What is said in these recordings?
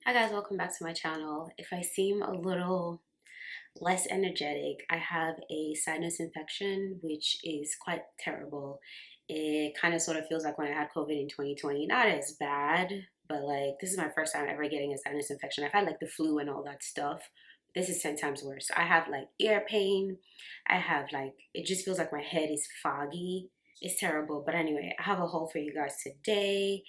Hi guys, welcome back to my channel. If I seem a little less energetic, I have a sinus infection, which is quite terrible. It kind of sort of feels like when I had COVID in 2020. Not as bad, but like this is my first time ever getting a sinus infection. I've had like the flu and all that stuff. This is 10 times worse. I have like ear pain. I have like, it just feels like my head is foggy. It's terrible. But anyway, I have a haul for you guys today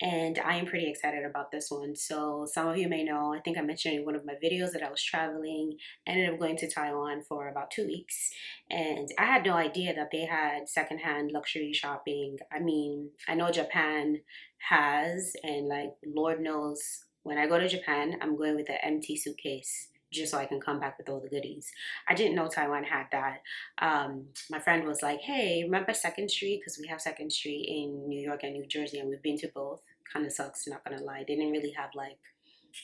and I am pretty excited about this one. So some of you may know, I think I mentioned in one of my videos that I was traveling. I ended up going to Taiwan for about 2 weeks, and I had no idea that they had secondhand luxury shopping. I mean, I know Japan has, and like Lord knows, when I go to Japan, I'm going with an empty suitcase just so I can come back with all the goodies. I didn't know Taiwan had that. My friend was like, hey, remember Second Street? Because we have Second Street in New York and New Jersey, and we've been to both. Kind of sucks, not gonna lie. They didn't really have like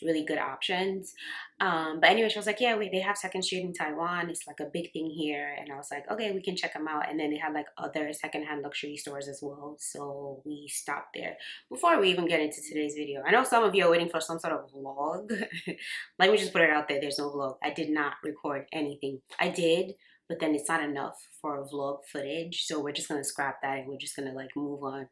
really good options. But anyway, she was like, yeah, wait, they have Second Street in Taiwan. It's like a big thing here. And I was like, okay, we can check them out. And then they had like other secondhand luxury stores as well. So we stopped there. Before we even get into today's video, I know some of you are waiting for some sort of vlog. Let me just put it out there. There's no vlog. I did not record anything. I did, but then it's not enough for vlog footage, so we're just gonna scrap that and we're just gonna like move on,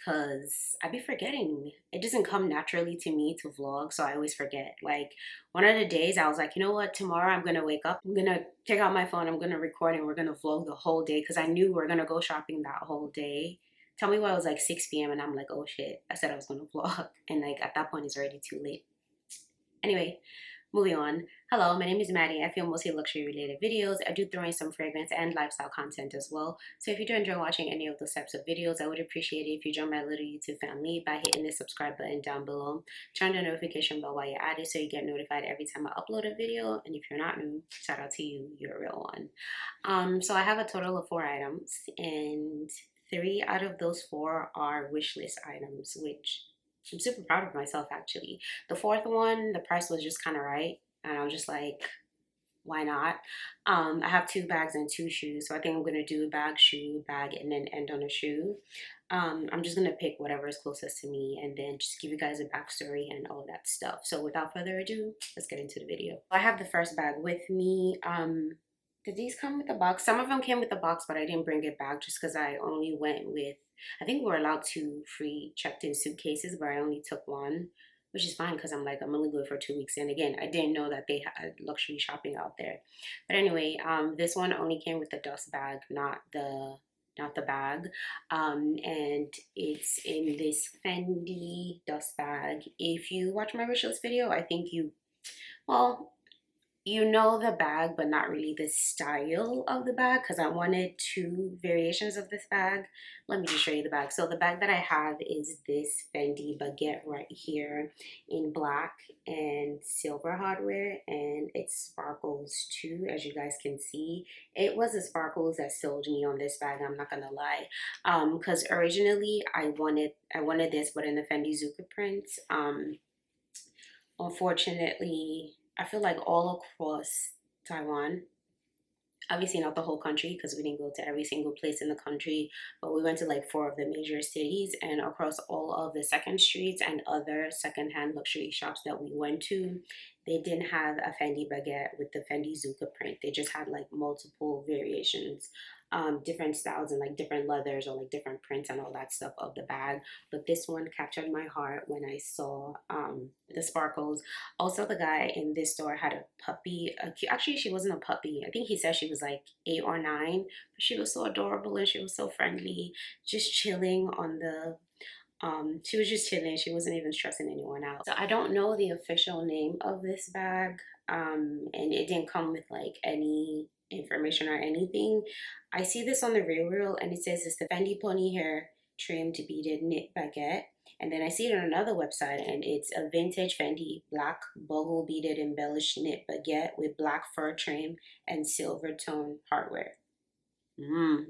because I be forgetting. It doesn't come naturally to me to vlog, so I always forget. Like one of the days I was like, you know what, tomorrow I'm gonna wake up, I'm gonna take out my phone, I'm gonna record, and we're gonna vlog the whole day, because I knew we are gonna go shopping that whole day. Tell me why it was like 6 p.m. and I'm like, oh shit, I said I was gonna vlog, and like at that point it's already too late. Anyway, moving on. Hello, my name is Maddie. I film mostly luxury related videos. I do throw in some fragrance and lifestyle content as well. So if you do enjoy watching any of those types of videos, I would appreciate it if you join my little YouTube family by hitting the subscribe button down below. Turn the notification bell while you're at it so you get notified every time I upload a video. And if you're not new, shout out to you. You're a real one. So I have a total of 4 items, and 3 out of those 4 are wish list items, which I'm super proud of myself actually. The fourth one, the price was just kind of right, and I was just like, why not? I have 2 bags and 2 shoes, so I think I'm gonna do a bag, shoe, bag, and then end on a shoe. I'm just gonna pick whatever is closest to me and then just give you guys a backstory and all that stuff. So without further ado, let's get into the video. I have the first bag with me. Did these come with a box? Some of them came with a box, but I didn't bring it back just because I only went with, I think we were allowed 2 free checked-in suitcases, but I only took one, which is fine because I'm like, I'm only good for 2 weeks. And again, I didn't know that they had luxury shopping out there. But anyway, this one only came with the dust bag, not the bag. And it's in this Fendi dust bag. If you watch my wish list video, I think well, you know the bag, but not really the style of the bag, because I wanted 2 variations of this bag. Let me just show you the bag. So the bag that I have is this Fendi baguette right here in black and silver hardware, and it sparkles too, as you guys can see. It was the sparkles that sold me on this bag, I'm not gonna lie. Because originally I wanted this, but in the Fendi Zuka print. Unfortunately, I feel like all across Taiwan, obviously not the whole country because we didn't go to every single place in the country, but we went to like 4 of the major cities, and across all of the second streets and other secondhand luxury shops that we went to, they didn't have a Fendi baguette with the Fendi Zuka print. They just had like multiple variations, different styles and like different leathers or like different prints and all that stuff of the bag. But this one captured my heart when I saw the sparkles. Also, the guy in this store had a puppy. Actually, she wasn't a puppy. I think he said she was like 8 or 9. But she was so adorable and she was so friendly, just chilling on the she was just chilling. She wasn't even stressing anyone out. So I don't know the official name of this bag, and it didn't come with like any information or anything. I see this on the Real and it says it's the Fendi pony hair trimmed beaded knit baguette. And then I see it on another website and it's a vintage Fendi black bugle beaded embellished knit baguette with black fur trim and silver tone hardware.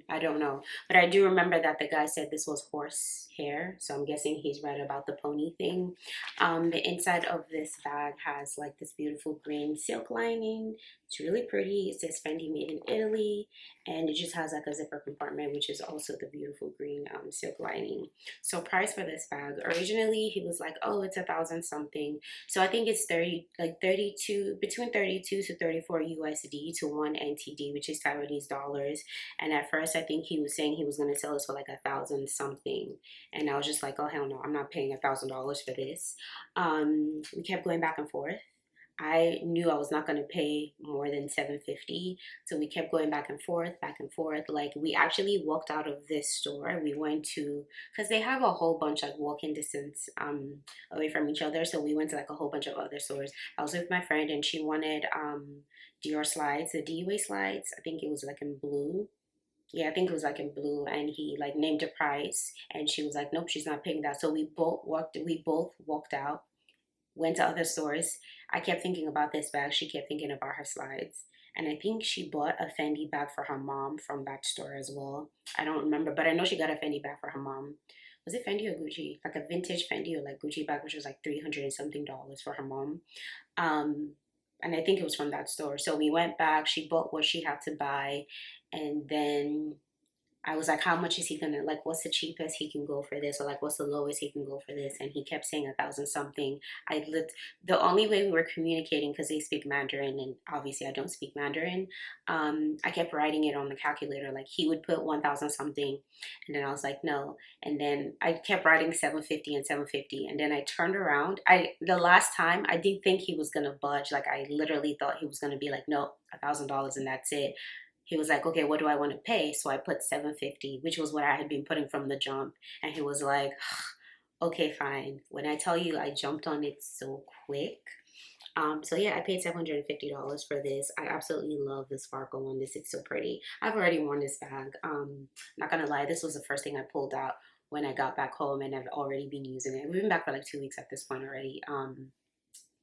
I don't know. But I do remember that the guy said this was horse hair. So I'm guessing he's right about the pony thing. The inside of this bag has like this beautiful green silk lining. It's really pretty. It says Fendi made in Italy. And it just has like a zipper compartment, which is also the beautiful green silk lining. So price for this bag, originally he was like, oh, it's 1,000 something. So I think it's 30, like 32, between 32 to 34 USD to 1 NTD, which is Taiwanese dollars. And at first, I think he was saying he was going to sell us for like 1,000 something. And I was just like, oh, hell no, I'm not paying $1,000 for this. We kept going back and forth. I knew I was not going to pay more than 750, so we kept going back and forth, back and forth. Like, we actually walked out of this store. We went to, because they have a whole bunch like walking distance away from each other, so we went to like a whole bunch of other stores. I was with my friend and she wanted Dior slides, the D-way slides. I think it was like in blue. Yeah, I think it was like in blue, and he like named a price, and she was like, "Nope, she's not paying that." So we both walked. We both walked out, went to other stores. I kept thinking about this bag. She kept thinking about her slides, and I think she bought a Fendi bag for her mom from that store as well. I don't remember, but I know she got a Fendi bag for her mom. Was it Fendi or Gucci? Like a vintage Fendi or like Gucci bag, which was like 300 and something dollars for her mom. Um, and I think it was from that store. So we went back. She bought what she had to buy, and then I was like, how much is he gonna, like, what's the cheapest he can go for this, or like what's the lowest he can go for this? And he kept saying 1,000 something. I lived the only way we were communicating, because they speak Mandarin and obviously I don't speak Mandarin. I kept writing it on the calculator, like he would put 1,000 something, and then I was like, no. And then I kept writing 750 and 750, and then I turned around. The last time I didn't think he was gonna budge. Like, I literally thought he was gonna be like, no, $1,000 and that's it. He was like, okay, what do I want to pay? So I put 750, which was what I had been putting from the jump. And he was like, okay, fine. When I tell you I jumped on it so quick. So yeah, I paid $750 for this. I absolutely love the sparkle on this. It's so pretty. I've already worn this bag. Not gonna lie, this was the first thing I pulled out when I got back home, and I've already been using it. We've been back for like 2 weeks at this point already.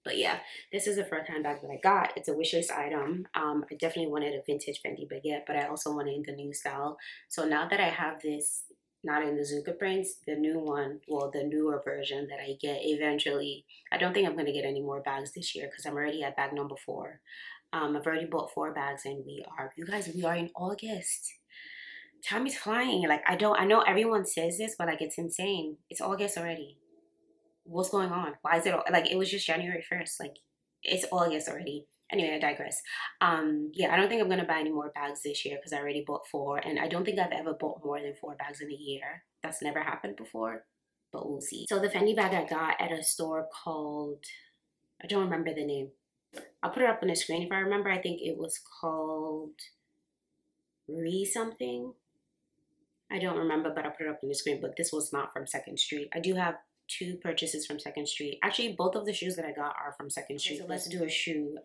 But yeah, this is a first handbag that I got. It's a wish list item. I definitely wanted a vintage Fendi baguette, but I also wanted the new style. So now that I have this, not in the Zuka prints, the new one, well, the newer version that I get eventually, I don't think I'm going to get any more bags this year because I'm already at bag number 4. I've already bought 4 bags, and you guys, we are in August. Time is flying. Like, I know everyone says this, but like, it's insane. It's August already. What's going on? Why is it like it was just January 1st? Like, it's August already. Anyway, I digress. Yeah, I don't think I'm gonna buy any more bags this year because I already bought 4, and I don't think I've ever bought more than 4 bags in a year. That's never happened before, but we'll see. So the Fendi bag I got at a store called, I don't remember the name. I'll put it up on the screen if I remember. I think it was called Re something. I don't remember, but I'll put it up on the screen. But this was not from Second Street. I do have 2 purchases from Second Street. Actually, both of the shoes that I got are from Second Street. Okay, so let's do a shoe.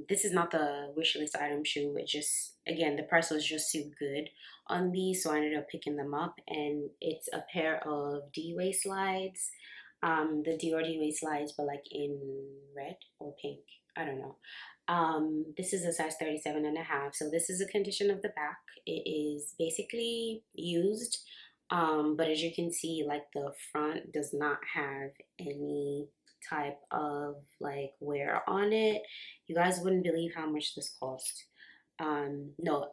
This is not the wish list item shoe. It just, again, the price was just too good on these, so I ended up picking them up. And it's a pair of D-way slides. The Dior D-way slides, but like in red or pink. I don't know. This is a size 37.5. So this is the condition of the back. It is basically used, but as you can see, like the front does not have any type of like wear on it. You guys wouldn't believe how much this cost. No,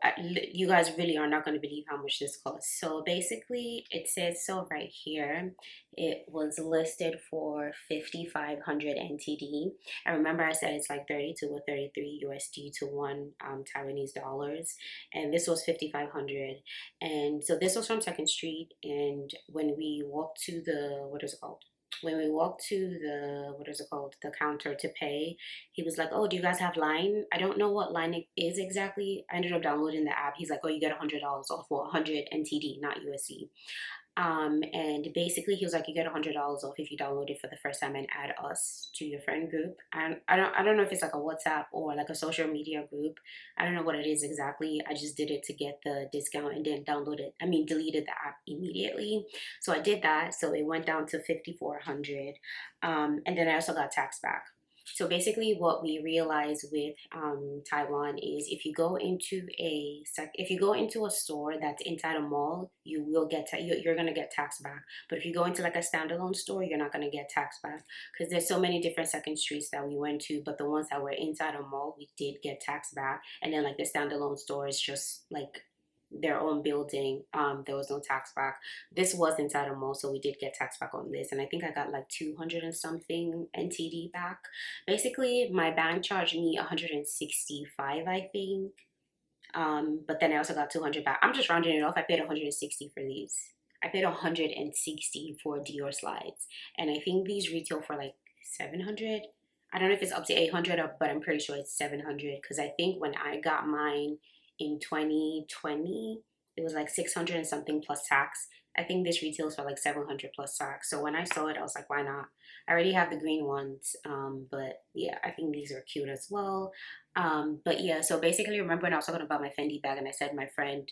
you guys really are not going to believe how much this costs. So basically, it says so right here. It was listed for 5,500 NTD. And remember, I said it's like 32 or 33 USD to 1 Taiwanese dollars. And this was 5,500. And so this was from Second Street. And when we walked to the, what is it called? When we walked to the, what is it called, the counter to pay, he was like, oh, do you guys have Line? I don't know what Line it is exactly. I ended up downloading the app. He's like, oh, you get $100 off, well, 100 NTD, not USD. And basically he was like, you get $100 off if you download it for the first time and add us to your friend group. And I don't know if it's like a WhatsApp or like a social media group. I don't know what it is exactly. I just did it to get the discount and then deleted the app immediately. So I did that. So it went down to 5,400. And then I also got tax back. So basically, what we realize with Taiwan is if you go into if you go into a store that's inside a mall, you will get you're gonna get tax back. But if you go into like a standalone store, you're not gonna get tax back because there's so many different second streets that we went to. But the ones that were inside a mall, we did get tax back. And then like the standalone store is just like their own building. There was no tax back. This was inside a mall, so we did get tax back on this, and I think I got like 200 and something NTD back. Basically, my bank charged me 165, I think. But then I also got 200 back. I'm just rounding it off. I paid 160 for these. I paid 160 for Dior slides, and I think these retail for like 700. I don't know if it's up to 800, but I'm pretty sure it's 700 because I think when I got mine in 2020, it was like 600 and something plus tax. I think this retails for like 700 plus tax. So when I saw it, I was like, why not? I already have the green ones, but yeah, I think these are cute as well. But yeah, so basically, remember when I was talking about my Fendi bag and I said my friend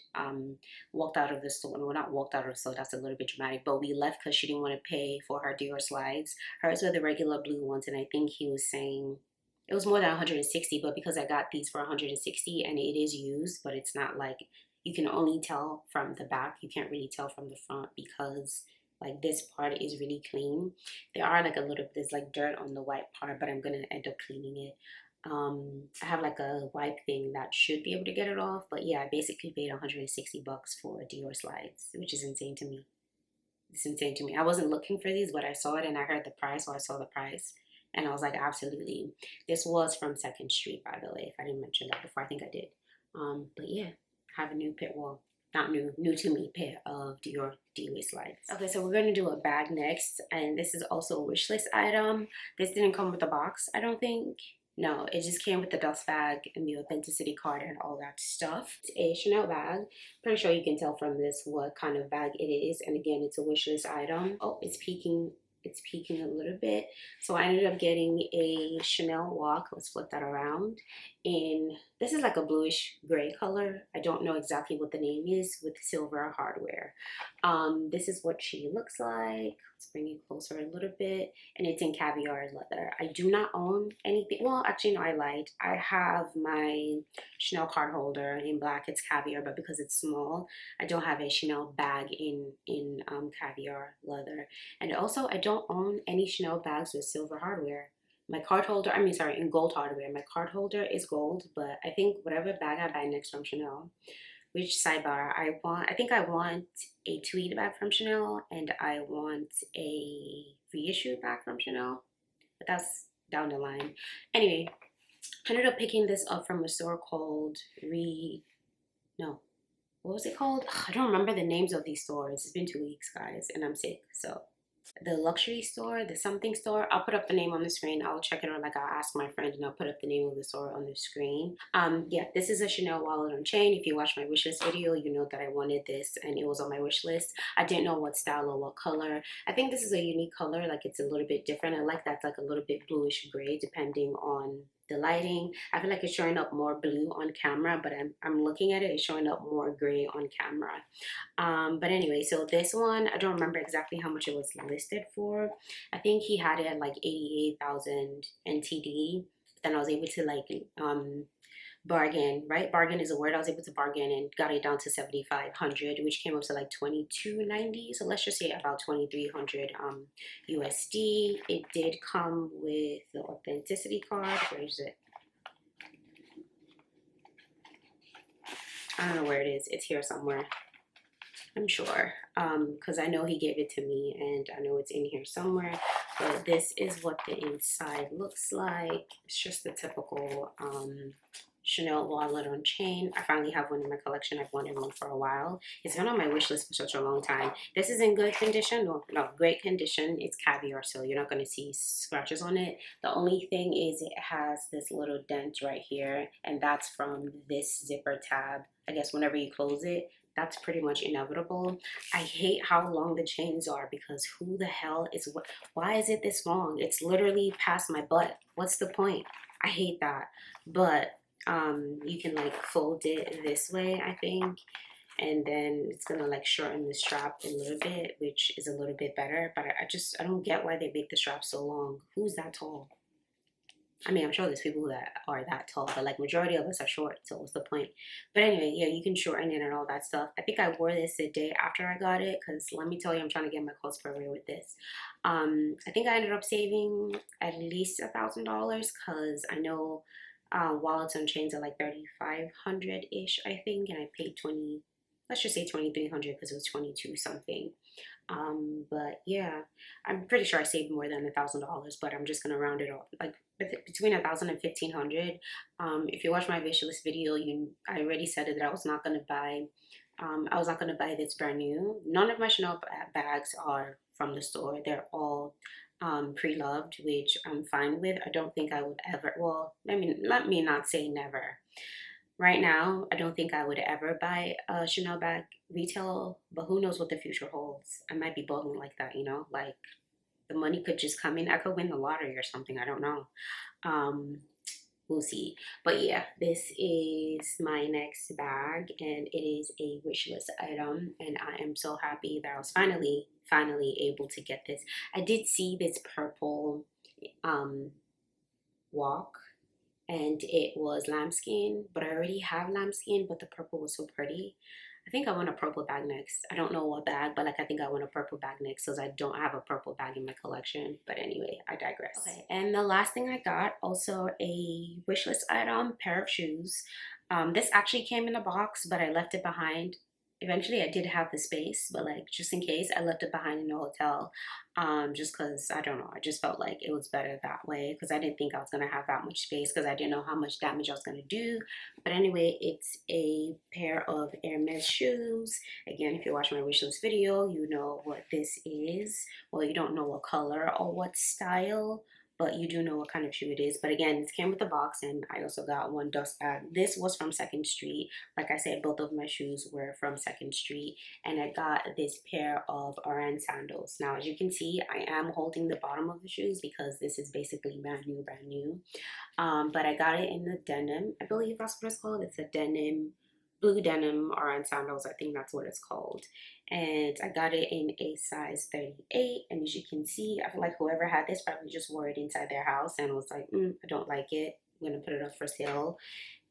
walked out of the store. No, not walked out of the store. That's a little bit dramatic. But we left because she didn't want to pay for her Dior slides. Hers were the regular blue ones, and I think he was saying it was more than 160. But because I got these for 160, and it is used, but it's not like you can only tell from the back. You can't really tell from the front because like this part is really clean. There are like a little there's like dirt on the white part, but I'm gonna end up cleaning it. I have like a wipe thing that should be able to get it off, but yeah, I basically paid 160 bucks for Dior slides, which is insane to me. It's insane to me. I wasn't looking for these, but I saw it and I heard the price, so I saw the price, and I was like, absolutely. This was from Second Street, by the way. If I didn't mention that before, I think I did. But yeah, I have a new pair. Well, not new, new to me pair of Dior D-Way slides. Okay, so we're gonna do a bag next, and this is also a wish list item. This didn't come with a box, I don't think. No, it just came with the dust bag and the authenticity card and all that stuff. It's a Chanel bag. Pretty sure you can tell from this what kind of bag it is. And again, it's a wish list item. Oh, it's peeking. It's peeking a little bit. So I ended up getting a Chanel walk. Let's flip that around. In this is like a bluish gray color. I don't know exactly what the name is with silver hardware. This is what she looks like. Let's bring it closer a little bit. And it's in caviar leather. I do not own anything. Well, actually, no, I lied. I have my Chanel card holder in black. It's caviar, but because it's small, I don't have a Chanel bag in caviar leather. And also, I don't own any Chanel bags with silver hardware. My card holder, I mean, sorry, in gold hardware. My card holder is gold, but I think whatever bag I buy next from Chanel, which sidebar I think I want a tweed bag from Chanel, and I want a reissue bag from Chanel, but that's down the line. Anyway, I ended up picking this up from a store called no, what was it called? I don't remember the names of these stores. It's been 2 weeks, guys, and I'm sick, so the luxury store, the something store. I'll put up the name on the screen. I'll check it, or like I'll ask my friend and I'll put up the name of the store on the screen. Yeah, this is a Chanel wallet on chain. If you watch my wish list video, you know that I wanted this and it was on my wish list. I didn't know what style or what color. I think this is a unique color, like it's a little bit different. I like that, like a little bit bluish gray depending on the lighting. I feel like it's showing up more blue on camera, but I'm looking at it, it's showing up more gray on camera. But anyway, so this one, I don't remember exactly how much it was listed for. I think he had it at like 88,000 NTD. Then I was able to like bargain, right? Bargain is a word. I was able to bargain and got it down to 7,500, which came up to like 2290. So let's just say about 2,300 USD. It did come with the authenticity card. Where is it? I don't know where it is. It's here somewhere, I'm sure, because I know he gave it to me and I know it's in here somewhere. But this is what the inside looks like. It's just the typical Chanel wallet on chain. I finally have one in my collection. I've wanted one for a while. It's been on my wish list for such a long time. This is in good condition. No, great condition. It's caviar, so you're not going to see scratches on it. The only thing is it has this little dent right here, and that's from this zipper tab. I guess whenever you close it, that's pretty much inevitable. I hate how long the chains are because who the hell is what? Why is it this long? It's literally past my butt. What's the point? I hate that. But you can like fold it this way, I think, and then it's gonna like shorten the strap a little bit, which is a little bit better. But I don't get why they make the strap so long. Who's that tall? I mean, I'm sure there's people that are that tall, but like majority of us are short, so what's the point? But anyway, yeah, you can shorten it and all that stuff. I think I wore this the day after I got it, because let me tell you, I'm trying to get my clothes per wear with this. I think I ended up saving at least $1,000, because I know wallets and chains are like 3,500 ish, I think, and I paid 20. Let's just say 2,300 because it was 22 something. But yeah, I'm pretty sure I saved more than $1,000, but I'm just gonna round it off, like between 1,000 and 1,500. If you watch my wish list video, I already said it that I was not gonna buy. I was not gonna buy this brand new. None of my Chanel bags are from the store. They're all pre-loved, which I'm fine with. I don't think I would ever. Well, I mean, let me not say never. Right now, I don't think I would ever buy a Chanel bag retail, but who knows what the future holds. I might be balling like that, you know? Like the money could just come in. I could win the lottery or something. I don't know. Um, we'll see. But yeah, this is my next bag and it is a wish list item. And I am so happy that I was finally able to get this. I did see this purple um, walk and it was lambskin, but I already have lambskin, but the purple was so pretty. I think I want a purple bag next. I don't know what bag, but like I think I want a purple bag next because I don't have a purple bag in my collection. But anyway, I digress. Okay, and the last thing I got, also a wish list item, pair of shoes. This actually came in a box, but I left it behind. Eventually I did have the space, but like just in case, I left it behind in the hotel. Just because I don't know, I just felt like it was better that way because I didn't think I was gonna have that much space because I didn't know how much damage I was gonna do. But anyway, it's a pair of Hermes shoes. Again, if you watch my wish list video, you know what this is. Well, you don't know what color or what style, but you do know what kind of shoe it is. But again, this came with a box and I also got one dust bag. This was from Second Street. Like I said, both of my shoes were from Second Street, and I got this pair of Oran sandals. Now, as you can see, I am holding the bottom of the shoes because this is basically brand new, brand new. But I got it in the denim. I believe that's what it's called. It's a denim, blue denim Oran sandals. I think that's what it's called. And I got it in a size 38. And as you can see, I feel like whoever had this probably just wore it inside their house and was like, I don't like it. I'm gonna put it up for sale.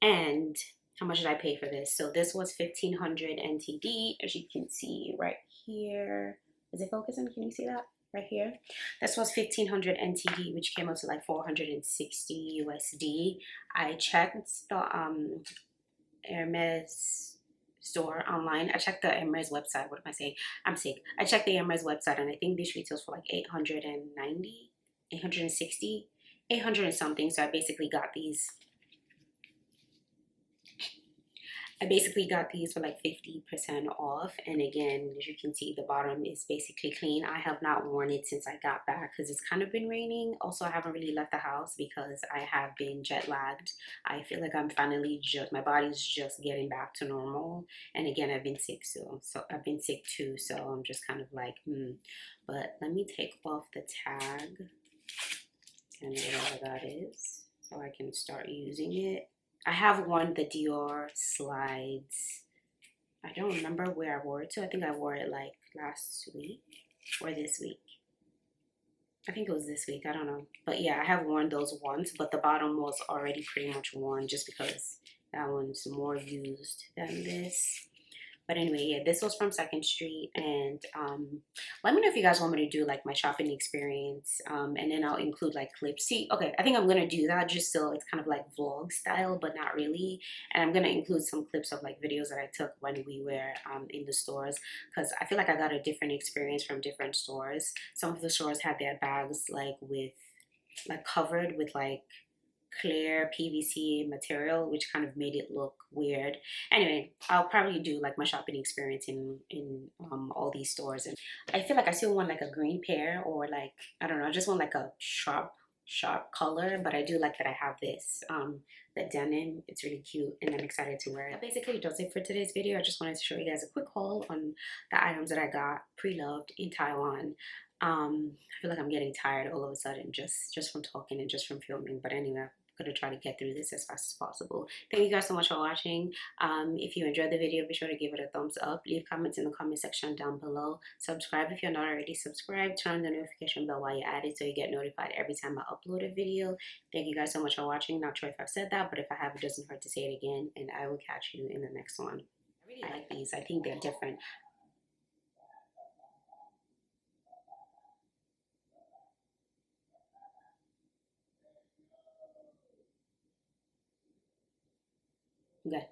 And how much did I pay for this? So this was 1,500 NTD, as you can see right here. Is it focusing? Can you see that? Right here. This was 1,500 NTD, which came out to like 460 USD. I checked the Hermes store online. I checked the Hermes website. What am I saying? I'm sick. I checked the Hermes website and I think this retails for like 890, 860, 800 and something. So I basically got these for like 50% off. And again, as you can see, the bottom is basically clean. I have not worn it since I got back because it's kind of been raining. Also, I haven't really left the house because I have been jet lagged. I feel like I'm finally my body's just getting back to normal. And again, I've been sick, so I've been sick too. So I'm just kind of like, But let me take off the tag and whatever that is so I can start using it. I have worn the Dior slides. I don't remember where I wore it to. I think I wore it like last week or this week. I think it was this week. I don't know. But yeah, I have worn those once, but the bottom was already pretty much worn just because that one's more used than this. But anyway, yeah, this was from Second Street. And let me know if you guys want me to do like my shopping experience. And then I'll include like clips. See, okay, I think I'm going to do that just so it's kind of like vlog style, but not really. And I'm going to include some clips of like videos that I took when we were in the stores. Because I feel like I got a different experience from different stores. Some of the stores had their bags like covered with like clear PVC material, which kind of made it look weird. Anyway, I'll probably do like my shopping experience in all these stores. And I feel like I still want like a green pair, or like, I don't know, I just want like a sharp color. But I do like that I have this the denim. It's really cute and I'm excited to wear it. That basically does it for today's video. I just wanted to show you guys a quick haul on the items that I got pre-loved in Taiwan. I feel like I'm getting tired all of a sudden just from talking and just from filming. But anyway, going to try to get through this as fast as possible. Thank you guys so much for watching. If you enjoyed the video, be sure to give it a thumbs up. Leave comments in the comment section down below. Subscribe if you're not already subscribed. Turn on the notification bell while you're at it so you get notified every time I upload a video. Thank you guys so much for watching. Not sure if I've said that, but if I have, it doesn't hurt to say it again. And I will catch you in the next one. I really like these. I think they're different. Okay.